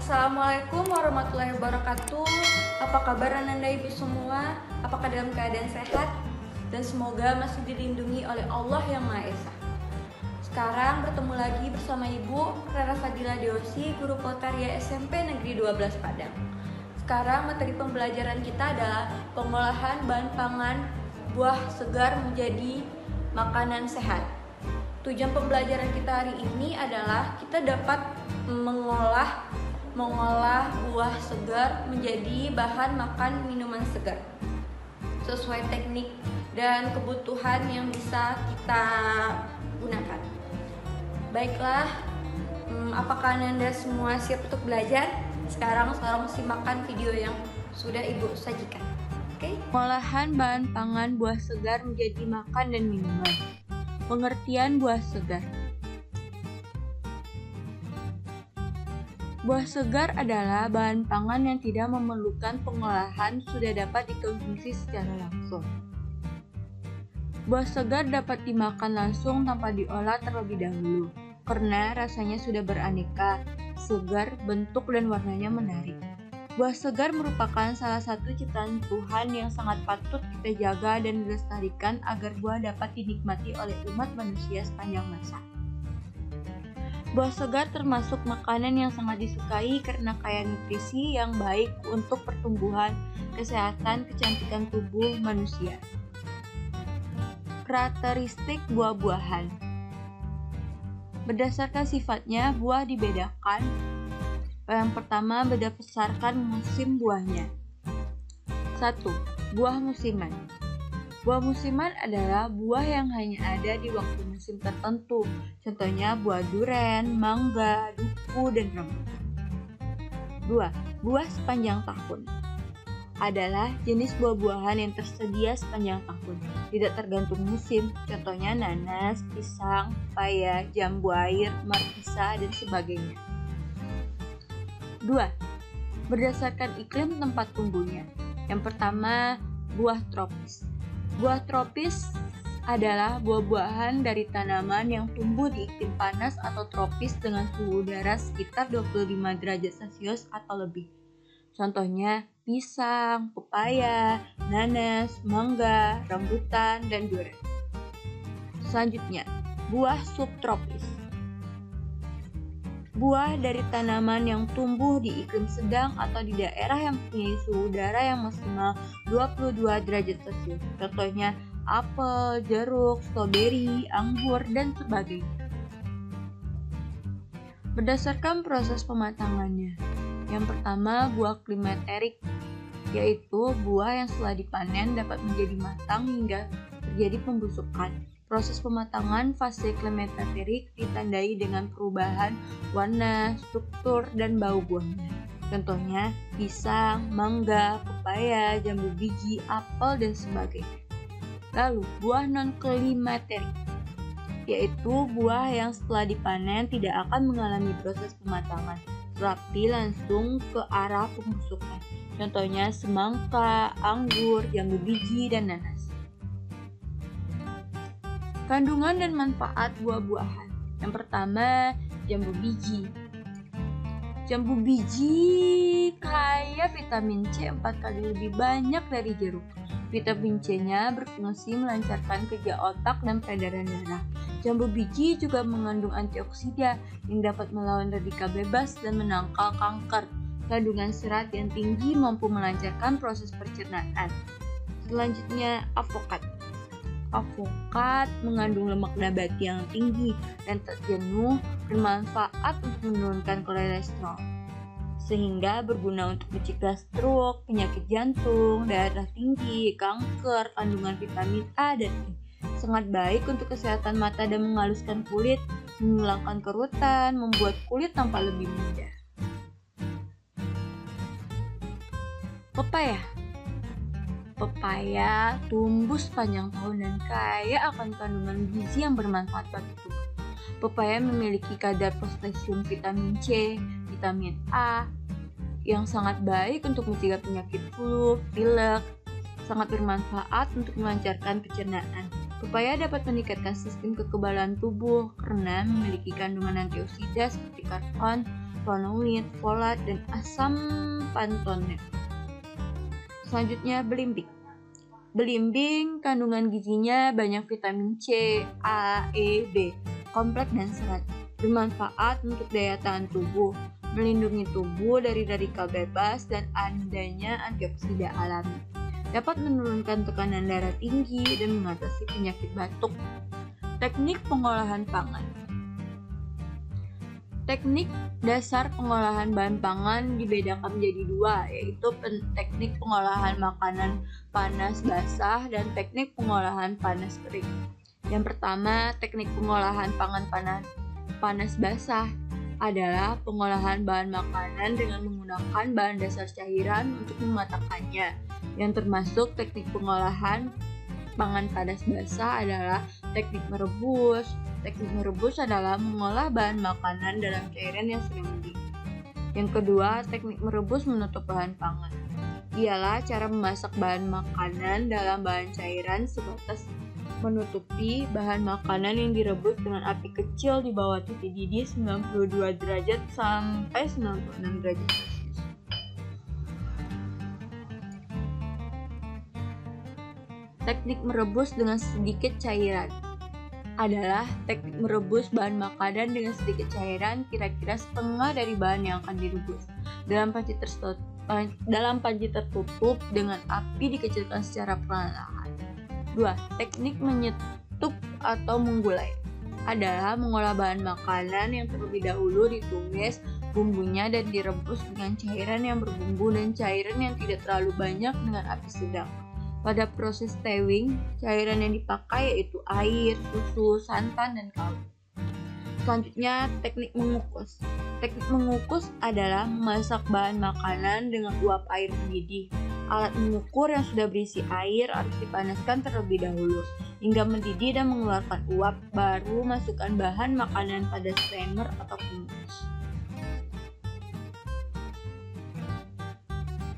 Assalamualaikum warahmatullahi wabarakatuh. Apa kabar Ananda Ibu semua? Apakah dalam keadaan sehat? Dan semoga masih dilindungi oleh Allah yang Maha Esa. Sekarang bertemu lagi bersama Ibu Rara Fadila Deosi, Guru Polkarya SMP Negeri 12 Padang. Sekarang materi pembelajaran kita adalah pengolahan bahan pangan buah segar menjadi makanan sehat. Tujuan pembelajaran kita hari ini adalah kita dapat mengolah buah segar menjadi bahan makan minuman segar sesuai teknik dan kebutuhan yang bisa kita gunakan. Baiklah, apakah Anda semua siap untuk belajar? Sekarang simakkan video yang sudah Ibu sajikan. Oke? Pengolahan bahan pangan buah segar menjadi makan dan minuman. Pengertian buah segar. Buah segar adalah bahan pangan yang tidak memerlukan pengolahan, sudah dapat dikonsumsi secara langsung. Buah segar dapat dimakan langsung tanpa diolah terlebih dahulu, karena rasanya sudah beraneka, segar, bentuk dan warnanya menarik. Buah segar merupakan salah satu ciptaan Tuhan yang sangat patut kita jaga dan dilestarikan agar buah dapat dinikmati oleh umat manusia sepanjang masa. Buah segar termasuk makanan yang sangat disukai karena kaya nutrisi yang baik untuk pertumbuhan, kesehatan, kecantikan tubuh manusia. Karakteristik buah-buahan. Berdasarkan sifatnya, buah dibedakan. Yang pertama, berdasarkan musim buahnya. 1. Buah musiman. Buah musiman adalah buah yang hanya ada di waktu musim tertentu. Contohnya buah duren, mangga, duku, dan rambutan. 2. Buah sepanjang tahun. Adalah jenis buah-buahan yang tersedia sepanjang tahun, tidak tergantung musim. Contohnya nanas, pisang, pepaya, jambu air, markisa, dan sebagainya. 2. Berdasarkan iklim tempat tumbuhnya. Yang pertama, buah tropis. Buah tropis adalah buah-buahan dari tanaman yang tumbuh di iklim panas atau tropis dengan suhu udara sekitar 25 derajat Celcius atau lebih. Contohnya pisang, pepaya, nanas, mangga, rambutan, dan durian. Selanjutnya, buah subtropis. Buah dari tanaman yang tumbuh di iklim sedang atau di daerah yang mempunyai suhu udara yang maksimal 22 derajat Celcius. Contohnya apel, jeruk, stroberi, anggur, dan sebagainya. Berdasarkan proses pematangannya. Yang pertama, buah klimaterik, yaitu buah yang setelah dipanen dapat menjadi matang hingga terjadi pembusukan. Proses pematangan fase klimaterik ditandai dengan perubahan warna, struktur, dan bau buahnya. Contohnya pisang, mangga, pepaya, jambu biji, apel, dan sebagainya. Lalu, buah non-klimaterik, yaitu buah yang setelah dipanen tidak akan mengalami proses pematangan, tetapi langsung ke arah pembusukan. Contohnya semangka, anggur, jambu biji, dan nanas. Kandungan dan manfaat buah-buahan. Yang pertama, jambu biji. Jambu biji kaya vitamin C 4 kali lebih banyak dari jeruk. Vitamin C-nya berfungsi melancarkan kerja otak dan peredaran darah. Jambu biji juga mengandung antioksida yang dapat melawan radikal bebas dan menangkal kanker. Kandungan serat yang tinggi mampu melancarkan proses pencernaan. Selanjutnya, avokat. Avokat mengandung lemak nabati yang tinggi dan tak jenuh, bermanfaat untuk menurunkan kolesterol, sehingga berguna untuk mencegah stroke, penyakit jantung, darah tinggi, kanker. Kandungan vitamin A dan E sangat baik untuk kesehatan mata dan menghaluskan kulit, menghilangkan kerutan, membuat kulit tampak lebih muda. Pepaya. Pepaya tumbuh sepanjang tahun dan kaya akan kandungan gizi yang bermanfaat bagi tubuh. Pepaya memiliki kadar potasium vitamin C, vitamin A yang sangat baik untuk mencegah penyakit flu, pilek, sangat bermanfaat untuk melancarkan pencernaan. Pepaya dapat meningkatkan sistem kekebalan tubuh karena memiliki kandungan antioksida seperti karotenoid, flavonoid, folat, dan asam pantonen. Selanjutnya belimbing. Belimbing kandungan gizinya banyak vitamin C, A, E, B, kompleks dan serat. Bermanfaat untuk daya tahan tubuh, melindungi tubuh dari radikal bebas dan adanya antioksida alami. Dapat menurunkan tekanan darah tinggi dan mengatasi penyakit batuk. Teknik pengolahan pangan. Teknik dasar pengolahan bahan pangan dibedakan menjadi dua, yaitu teknik pengolahan makanan panas basah dan teknik pengolahan panas kering. Yang pertama, teknik pengolahan pangan panas basah adalah pengolahan bahan makanan dengan menggunakan bahan dasar cairan untuk mematangkannya. Yang termasuk teknik pengolahan pangan panas basah adalah teknik merebus. Teknik merebus adalah mengolah bahan makanan dalam cairan yang sudah mendidih. Yang kedua, teknik merebus menutup bahan pangan. Ialah cara memasak bahan makanan dalam bahan cairan sebatas menutupi bahan makanan yang direbus dengan api kecil di bawah titik didih 92 derajat sampai 96 derajat Celcius. Teknik merebus dengan sedikit cairan adalah teknik merebus bahan makanan dengan sedikit cairan, kira-kira setengah dari bahan yang akan direbus, dalam panci tertutup dengan api dikecilkan secara perlahan. 2. Teknik menyetup atau menggulai adalah mengolah bahan makanan yang terlebih dahulu ditumis bumbunya dan direbus dengan cairan yang berbumbu dan cairan yang tidak terlalu banyak dengan api sedang. Pada proses stewing, cairan yang dipakai yaitu air, susu, santan, dan kaldu. Selanjutnya, teknik mengukus. Teknik mengukus adalah memasak bahan makanan dengan uap air mendidih. Alat mengukur yang sudah berisi air harus dipanaskan terlebih dahulu hingga mendidih dan mengeluarkan uap, baru masukkan bahan makanan pada steamer atau pengukus.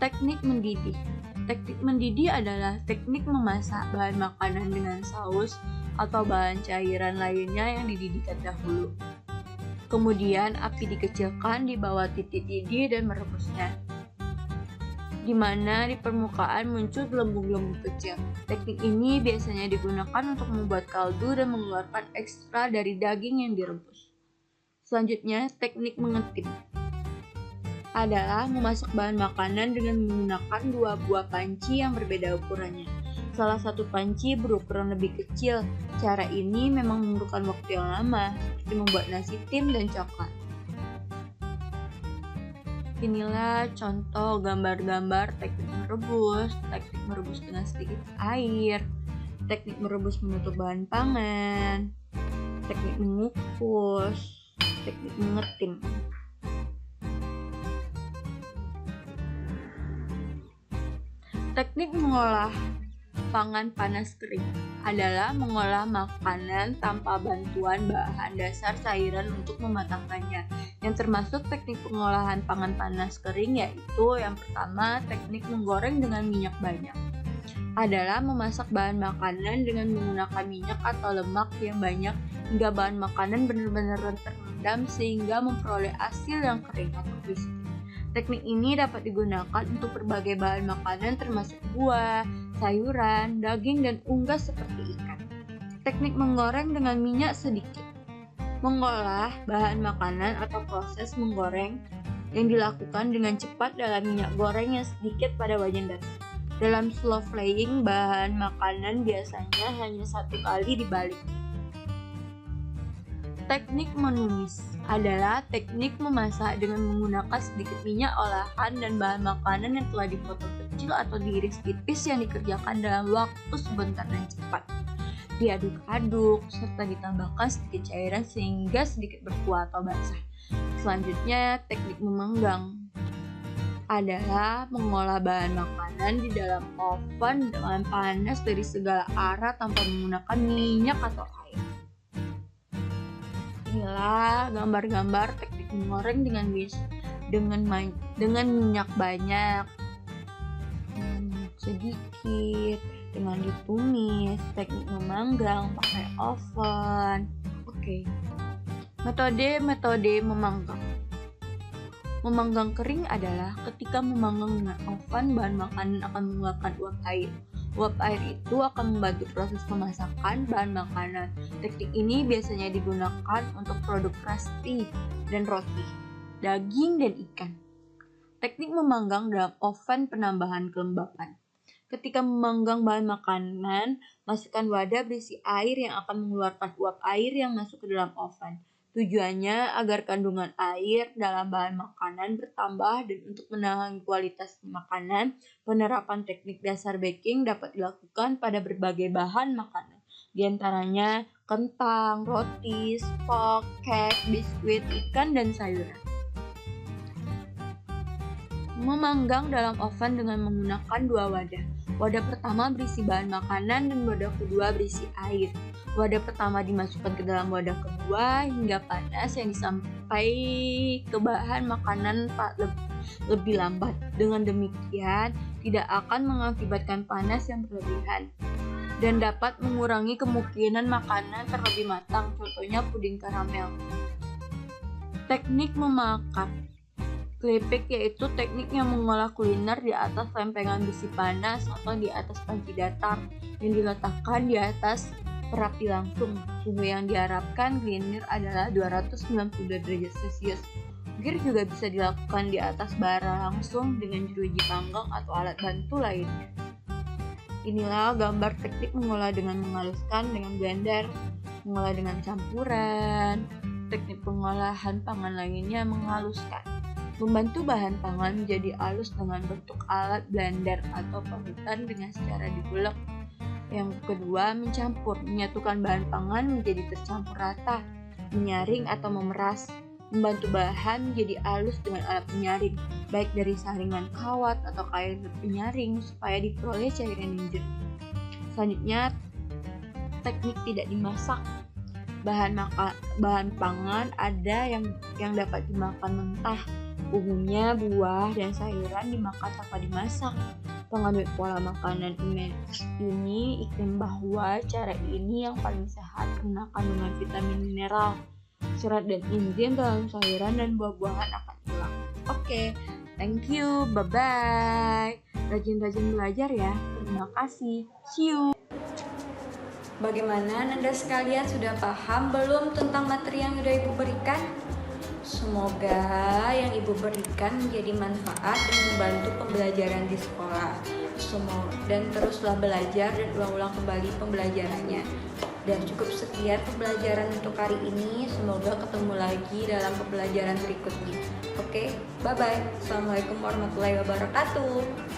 Teknik mendidih. Teknik mendidih adalah teknik memasak bahan makanan dengan saus atau bahan cairan lainnya yang dididihkan dahulu. Kemudian api dikecilkan di bawah titik didih dan merebusnya, di mana di permukaan muncul gelembung-gelembung kecil. Teknik ini biasanya digunakan untuk membuat kaldu dan mengeluarkan ekstra dari daging yang direbus. Selanjutnya, teknik mengetim adalah memasak bahan makanan dengan menggunakan dua buah panci yang berbeda ukurannya. Salah satu panci berukuran lebih kecil. Cara ini memang memerlukan waktu yang lama, seperti membuat nasi tim dan coklat. Inilah contoh gambar-gambar teknik merebus dengan sedikit air, teknik merebus menutup bahan pangan, teknik mengukus, teknik mengetim. Teknik mengolah pangan panas kering adalah mengolah makanan tanpa bantuan bahan dasar cairan untuk mematangkannya. Yang termasuk teknik pengolahan pangan panas kering yaitu yang pertama, teknik menggoreng dengan minyak banyak. Adalah memasak bahan makanan dengan menggunakan minyak atau lemak yang banyak hingga bahan makanan benar-benar terendam sehingga memperoleh hasil yang kering atau crispy. Teknik ini dapat digunakan untuk berbagai bahan makanan termasuk buah, sayuran, daging, dan unggas seperti ikan. Teknik menggoreng dengan minyak sedikit. Mengolah bahan makanan atau proses menggoreng yang dilakukan dengan cepat dalam minyak goreng yang sedikit pada wajan dasar. Dalam slow frying, bahan makanan biasanya hanya satu kali dibalik. Teknik menumis adalah teknik memasak dengan menggunakan sedikit minyak olahan dan bahan makanan yang telah dipotong kecil atau diiris tipis yang dikerjakan dalam waktu sebentar dan cepat. Diaduk-aduk serta ditambahkan sedikit cairan sehingga sedikit berkuah atau basah. Selanjutnya, teknik memanggang adalah mengolah bahan makanan di dalam oven dengan panas dari segala arah tanpa menggunakan minyak atau air. Inilah gambar-gambar teknik menggoreng dengan minyak banyak, sedikit, dengan ditumis, teknik memanggang pakai oven. Oke. Metode memanggang. Memanggang kering adalah ketika memanggang dengan oven, bahan makanan akan mengeluarkan uap air. Uap air itu akan membantu proses pemasakan bahan makanan. Teknik ini biasanya digunakan untuk produk pastry dan roti, daging, dan ikan. Teknik memanggang dalam oven penambahan kelembapan. Ketika memanggang bahan makanan, masukkan wadah berisi air yang akan mengeluarkan uap air yang masuk ke dalam oven. Tujuannya agar kandungan air dalam bahan makanan bertambah, dan untuk menahan kualitas makanan, penerapan teknik dasar baking dapat dilakukan pada berbagai bahan makanan, di antaranya kentang, roti, spok, cake, biskuit, ikan, dan sayuran. Memanggang dalam oven dengan menggunakan dua wadah. Wadah pertama berisi bahan makanan dan wadah kedua berisi air. Wadah pertama dimasukkan ke dalam wadah kedua hingga panas yang sampai ke bahan makanan lebih lambat. Dengan demikian, tidak akan mengakibatkan panas yang berlebihan dan dapat mengurangi kemungkinan makanan terlebih matang, contohnya puding karamel. Teknik memakan. Klepek yaitu teknik yang mengolah kuliner di atas lempengan besi panas atau di atas panci datar yang diletakkan di atas perapi langsung. Suhu yang diharapkan kuliner adalah 292 derajat Celcius. Gir juga bisa dilakukan di atas bara langsung dengan jeruji panggang atau alat bantu lainnya. Inilah gambar teknik mengolah dengan menghaluskan dengan blender, mengolah dengan campuran. Teknik pengolahan pangan lainnya menghaluskan. Membantu bahan pangan menjadi halus dengan bentuk alat blender atau parutan dengan secara diulek. Yang kedua, mencampur, menyatukan bahan pangan menjadi tercampur rata, menyaring atau memeras, membantu bahan menjadi halus dengan alat penyaring, baik dari saringan kawat atau kain penyaring supaya diperoleh cairan yang jernih. Selanjutnya, teknik tidak dimasak. Bahan pangan ada yang dapat dimakan mentah. Umumnya buah dan sayuran dimakan tanpa dimasak. Penganut pola makanan ini iklim bahwa cara ini yang paling sehat karena kandungan vitamin mineral, serat dan enzim dalam sayuran dan buah-buahan akan hilang. Oke, thank you, bye-bye. Rajin-rajin belajar ya. Terima kasih. See you. Bagaimana Nanda sekalian, sudah paham belum tentang materi yang sudah Ibu berikan? Semoga yang Ibu berikan menjadi manfaat dan membantu pembelajaran di sekolah. Dan teruslah belajar dan ulang-ulang kembali pembelajarannya. Dan cukup sekian pembelajaran untuk hari ini. Semoga ketemu lagi dalam pembelajaran berikutnya. Oke, bye-bye. Assalamualaikum warahmatullahi wabarakatuh.